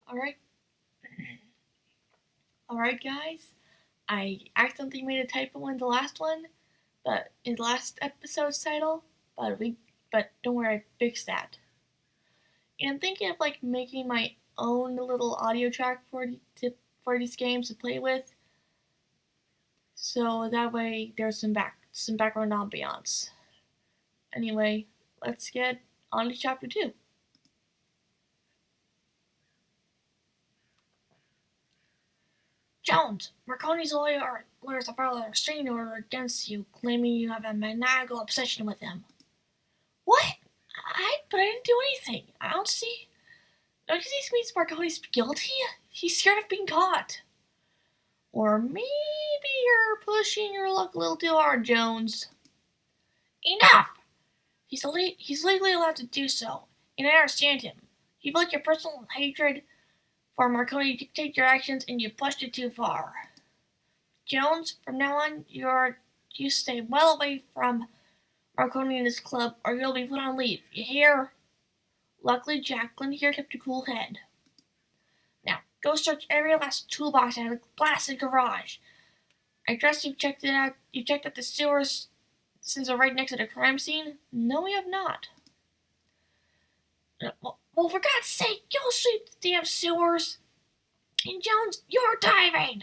Alright. Alright, guys. I accidentally made a typo in the last one, but in the last episode's title, but don't worry, I fixed that. And I'm thinking of making my own little audio track for these games to play with, so that way there's some background ambiance. Anyway, let's get on to chapter 2. Jones, Marconi's lawyers have filed a restraining order against you, claiming you have a maniacal obsession with him. What? But I didn't do anything. I don't see. Don't you see this means Marconi's guilty? He's scared of being caught. Or maybe you're pushing your luck a little too hard, Jones. Enough! He's legally allowed to do so, and I understand him. You've let your personal hatred for Marconi dictate your actions, and you pushed it too far. Jones, from now on, you stay well away from Marconi and his club, or you'll be put on leave. You hear? Luckily, Jacqueline here kept a cool head. Now, go search every last toolbox in the blasted garage. I trust you've checked it out. You checked out the sewers since they're right next to the crime scene? No, we have not. Well, for God's sake, you'll sweep the damn sewers. And Jones, you're diving.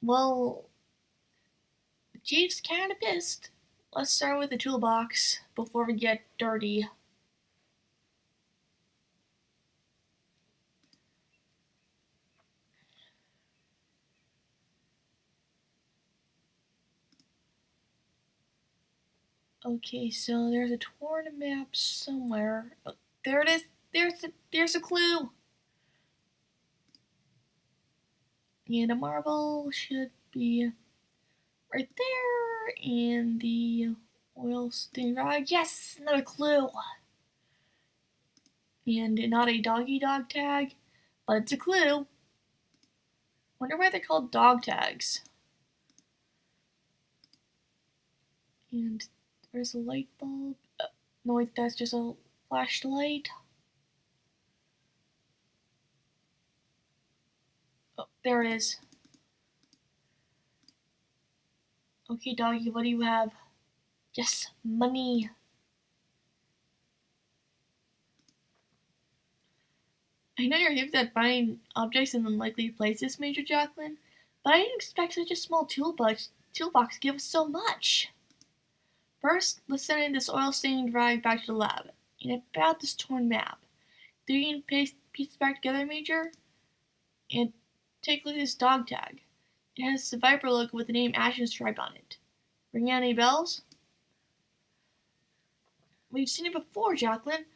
Well, the chief's kind of pissed. Let's start with the toolbox before we get dirty. Okay, so there's a torn map somewhere. Oh, there it is. There's a clue. And a marble should be right there. And the oil stain rag. Yes, another clue. And not a doggy dog tag, but it's a clue. Wonder why they're called dog tags. And there's a light bulb. No, wait, that's just a flashlight. Oh, there it is. Okay, doggy, what do you have? Yes, money. I know you're hip at finding objects in unlikely places, Major Jacqueline, but I didn't expect such a small toolbox to give us so much. First, let's send in this oil-stained rag back to the lab, and about this torn map. 3 and paste pieces back together, Major? And take a look at this dog tag. It has the Viper logo with the name Ashen Stripe on it. Ring out any bells? We've seen it before, Jacqueline.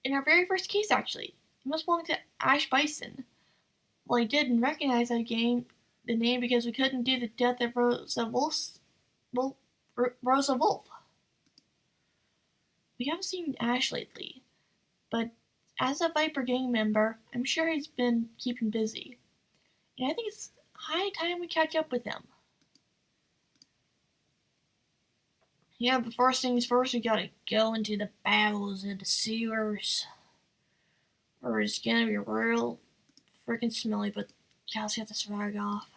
In our very first case, actually. It must belong to Ash Bison. Well, I didn't recognize the name because we couldn't do the death of Rosa Wolf. We haven't seen Ash lately, but as a Viper gang member, I'm sure he's been keeping busy. And I think it's high time we catch up with him. Yeah, but first things first, we gotta go into the bowels of the sewers. Or it's gonna be real freaking smelly, but let's get this rag off.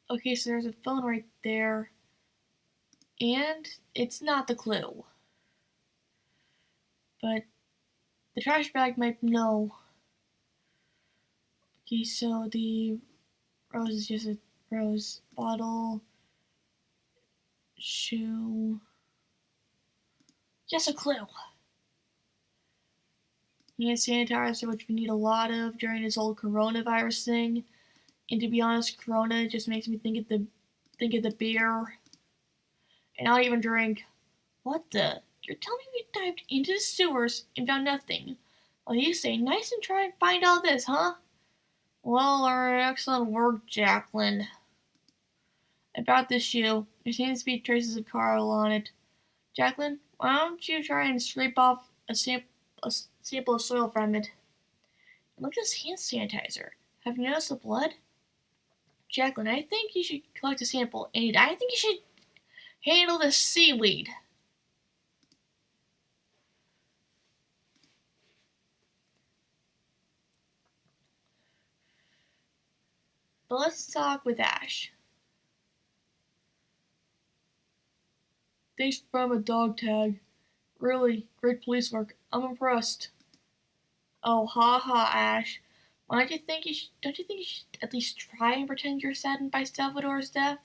Okay, so there's a phone right there. And it's not the clue. But the trash bag might know. Okay, so the rose is just a rose bottle. Shoe. Just a clue. Hand sanitizer, which we need a lot of during this whole coronavirus thing. And to be honest, Corona just makes me think of the beer. And I'll even drink. What the? You're telling me we dived into the sewers and found nothing? Well, you say nice and try and find all this, huh? Well, excellent work, Jacqueline. About this shoe, there seems to be traces of Carl on it. Jacqueline, Why don't you try and scrape off a sample of soil from it? Look at this hand sanitizer. Have you noticed the blood? Jacqueline, I think you should collect a sample, and I think you should handle the seaweed. But let's talk with Ash. Thanks for a dog tag. Really, great police work. I'm impressed. Oh, ha ha, Ash. Why don't you think don't you think you should at least try and pretend you're saddened by Salvador's death?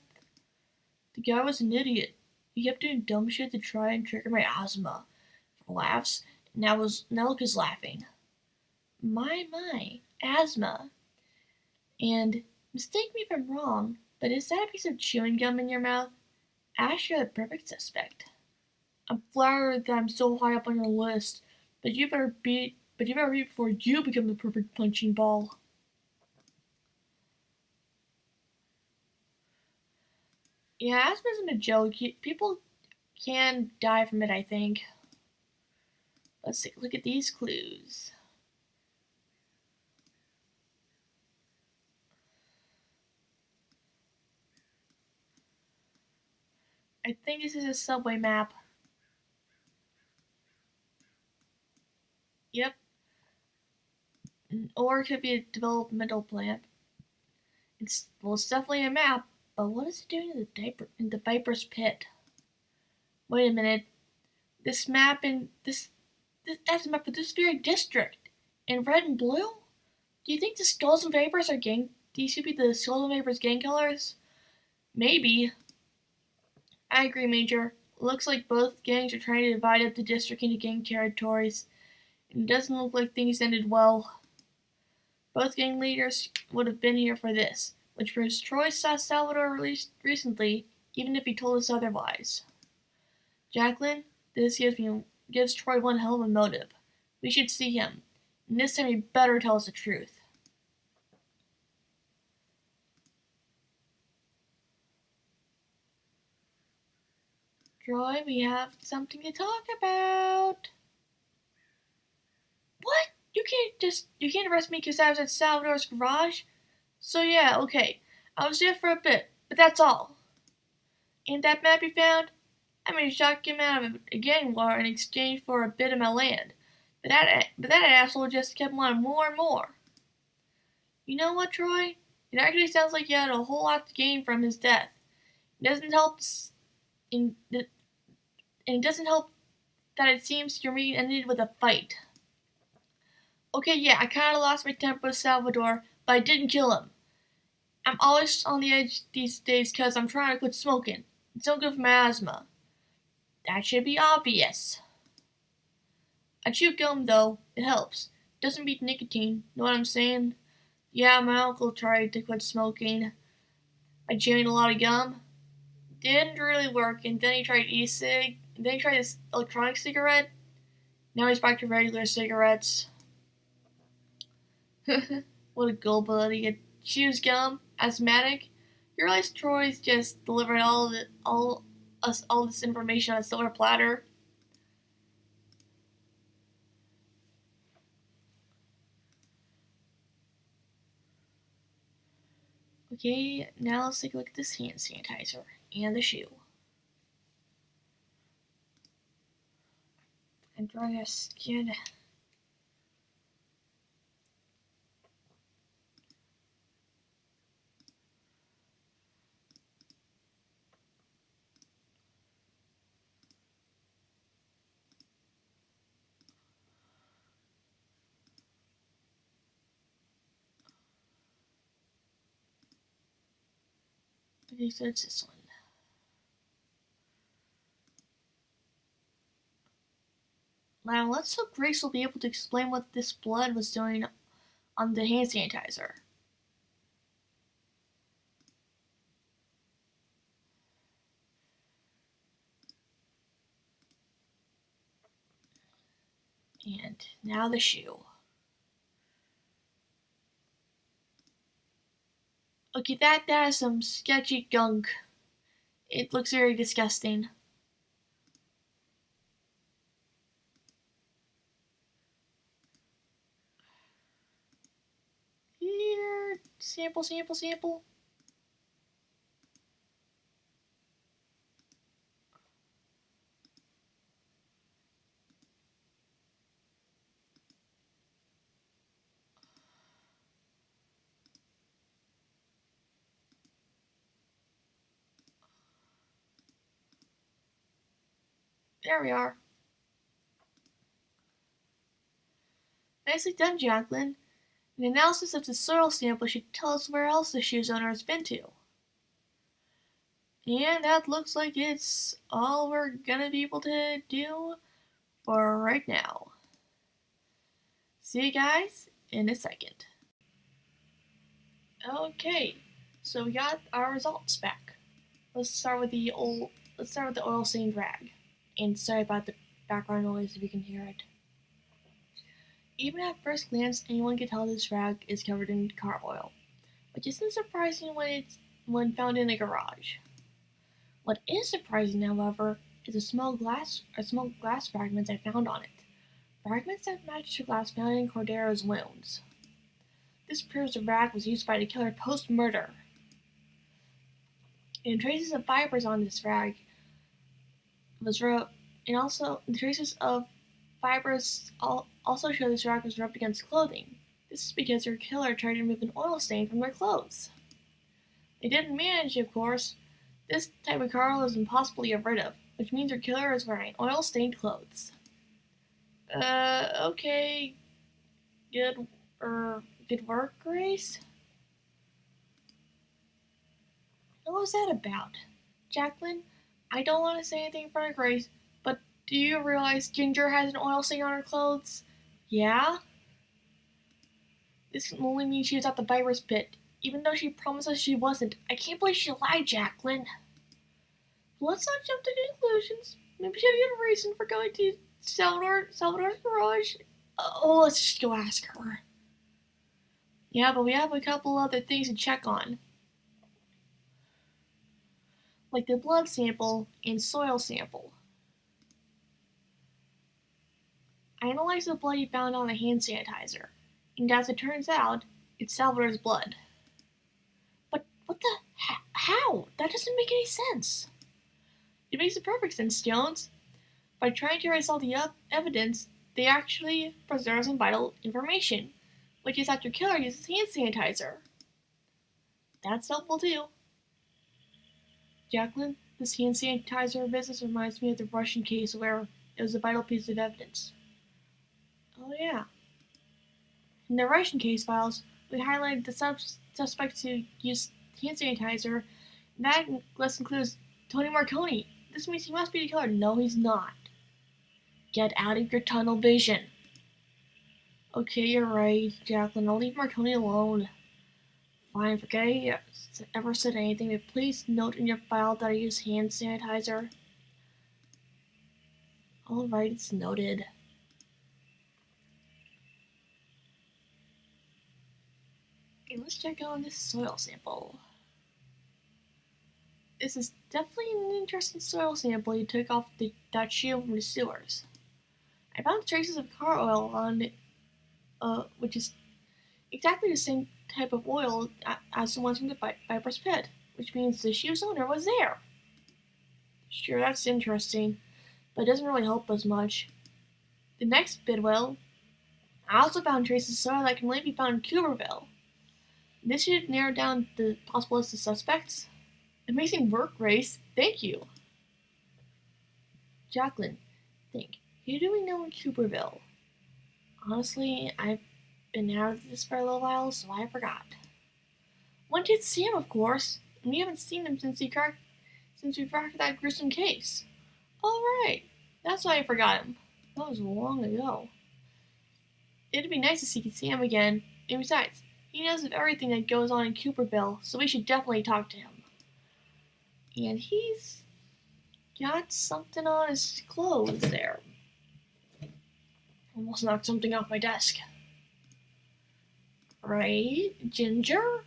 The guy was an idiot. He kept doing dumb shit to try and trigger my asthma. For laughs, now look who's laughing. My, asthma. And mistake me if I'm wrong, but is that a piece of chewing gum in your mouth? Ash, you're the perfect suspect. I'm flattered that I'm so high up on your list, but you better be before you become the perfect punching ball. Yeah, asthma isn't a joke. People can die from it, I think. Let's take a look at these clues. I think this is a subway map. Yep. Or it could be a developmental plan. It's definitely a map, but what is it doing in the Viper's pit? Wait a minute. This map in that's a map for this very district. In red and blue? Do you think the Skulls and Vapors are gang these could be the Skulls and Vapors gang killers? Maybe. I agree, Major. Looks like both gangs are trying to divide up the district into gang territories. And it doesn't look like things ended well. Both gang leaders would have been here for this, which proves Troy saw Salvador released recently, even if he told us otherwise. Jacqueline, this gives Troy one hell of a motive. We should see him, and this time he better tell us the truth. Troy, we have something to talk about. What? You can't arrest me because I was at Salvador's garage? So yeah, okay. I was there for a bit, but that's all. And that map you found? I made a shock him out of a gang war in exchange for a bit of my land. But that asshole just kept wanting more and more. You know what, Troy? It actually sounds like you had a whole lot to gain from his death. It doesn't help, and it doesn't help that it seems your meeting ended with a fight. Okay, yeah, I kinda lost my temper with Salvador, but I didn't kill him. I'm always on the edge these days because I'm trying to quit smoking. It's no good for my asthma. That should be obvious. I chew gum though, it helps. Doesn't beat nicotine, know what I'm saying? Yeah, my uncle tried to quit smoking by chewing a lot of gum. Didn't really work, and then he tried e-cig, and then he tried this electronic cigarette. Now he's back to regular cigarettes. What a gullible idiot. Chews gum, asthmatic. You realize Troy's just delivered all this information on a silver platter? Okay, now let's take a look at this hand sanitizer and the shoe. And dry your skin. Okay, so it's this one. Now let's hope Grace will be able to explain what this blood was doing on the hand sanitizer. And now the shoe. Okay, that is some sketchy gunk. It looks very disgusting. Sample, sample, sample. There we are. Nicely done, Jacqueline. An analysis of the soil sample should tell us where else the shoe's owner has been to. And that looks like it's all we're gonna be able to do for right now. See you guys in a second. Okay, so we got our results back. Let's start with the oil stained rag. And sorry about the background noise if you can hear it. Even at first glance, anyone can tell this rag is covered in car oil, which isn't surprising when found in a garage. What is surprising, however, is the small glass fragments I found on it. Fragments that match the glass found in Cordero's wounds. This proves the rag was used by the killer post-murder. And traces of fibers on this rag and also the traces of fibers also show this rag was rubbed against clothing. This is because their killer tried to remove an oil stain from their clothes. They didn't manage, of course. This type of car oil is impossible to get rid of, which means their killer is wearing oil-stained clothes. Okay. Good work, Grace? What was that about? Jacqueline, I don't want to say anything in front of Grace, but do you realize Ginger has an oil stain on her clothes? Yeah? This can only mean she was at the Viper's Pit, even though she promised us she wasn't. I can't believe she lied, Jacqueline. Let's not jump to conclusions. Maybe she had a good reason for going to Salvador's garage. Let's just go ask her. Yeah, but we have a couple other things to check on. Like the blood sample and soil sample. I analyzed the blood you found on the hand sanitizer, and as it turns out, it's Salvador's blood. But what the? How? That doesn't make any sense. It makes perfect sense, Jones. By trying to erase all the evidence, they actually preserve some vital information, which is that your killer uses hand sanitizer. That's helpful too. Jacqueline, this hand sanitizer business reminds me of the Russian case where it was a vital piece of evidence. Oh yeah. In the Russian case files, we highlighted the suspects who used hand sanitizer, and that list includes Tony Marconi. This means he must be the killer. No, he's not. Get out of your tunnel vision. Okay, you're right, Jacqueline. I'll leave Marconi alone. Fine, forget I ever said anything, but please note in your file that I use hand sanitizer. Alright, it's noted. Okay, let's check on this soil sample. This is definitely an interesting soil sample you took off that shoe from the sewers. I found traces of car oil on it, which is exactly the same type of oil as the ones from the Viper's Pit, which means the shoe's owner was there. Sure, that's interesting, but it doesn't really help us much. The next bit, well, I also found traces of soil that can only be found in Cooperville. This should narrow down the possible list of suspects. Amazing work, Grace. Thank you. Jacqueline, think. Who do we know in Cooperville? Honestly, I've been out of this for a little while, so I forgot. One did see him, of course, and we haven't seen him since we cracked that gruesome case. All right, that's why I forgot him. That was long ago. It'd be nice to see him again, and besides, he knows of everything that goes on in Cooperville, so we should definitely talk to him. And he's got something on his clothes there. Almost knocked something off my desk. Right, Ginger?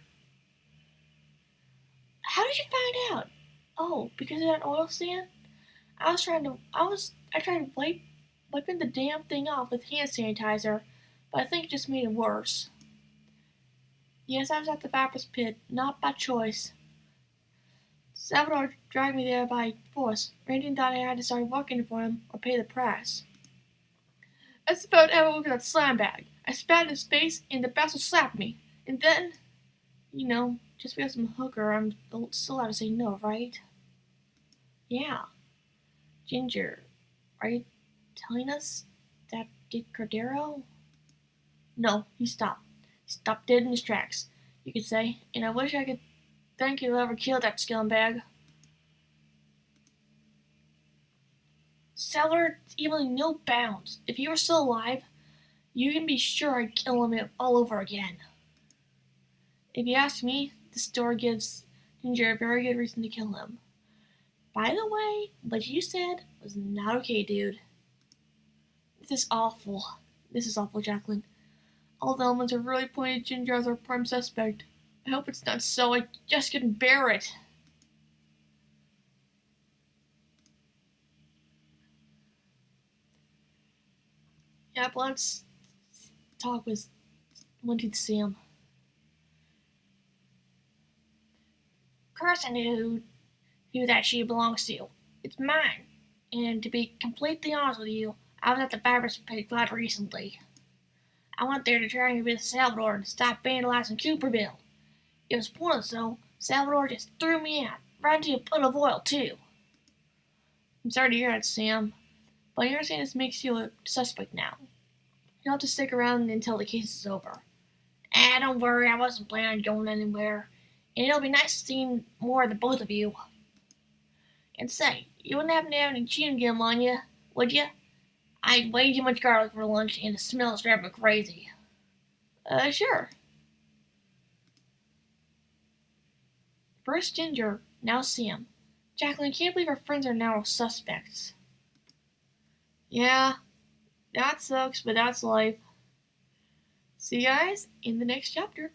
How did you find out? Oh, because of that oil stain? I tried wiping the damn thing off with hand sanitizer, but I think it just made it worse. Yes, I was at the Baptist pit, not by choice. Salvador dragged me there by force. Randy thought I had to start working for him or pay the price. I suppose I would look at that slam bag. I spat in his face, and the bastard slapped me. And then, just because I'm a hooker, I'm still allowed to say no, right? Yeah. Ginger, are you telling us that did Cordero? No, he stopped. He stopped dead in his tracks, you could say, and I wish I could thank you whoever killed that scumbag. Salvador even knew no bounds. If he were still alive, you can be sure I'd kill him all over again. If you ask me, the story gives Ginger a very good reason to kill him. By the way, what you said was not okay, dude. This is awful. This is awful, Jacqueline. All the elements are really pointing at Ginger as our prime suspect. I hope it's not so. I just couldn't bear it. Yeah, but let's talk with wanting to see him. Carson knew who that she belongs to. It's mine. And to be completely honest with you, I was at the Baptist pit quite recently. I went there to try and convince Salvador to stop vandalizing Cooperville. It was pointless though. Salvador just threw me out, right into a puddle of oil too. I'm sorry to hear that, Sam, but you're saying this makes you a suspect now. You'll have to stick around until the case is over. Ah, don't worry, I wasn't planning on going anywhere, and it'll be nice seeing more of the both of you. And say, you wouldn't happen to have any chewing gum on you, would you? I ate way too much garlic for lunch, and the smell is driving me crazy. Sure. First Ginger, now Sam. Jacqueline can't believe her friends are now suspects. Yeah, that sucks, but that's life. See you guys in the next chapter.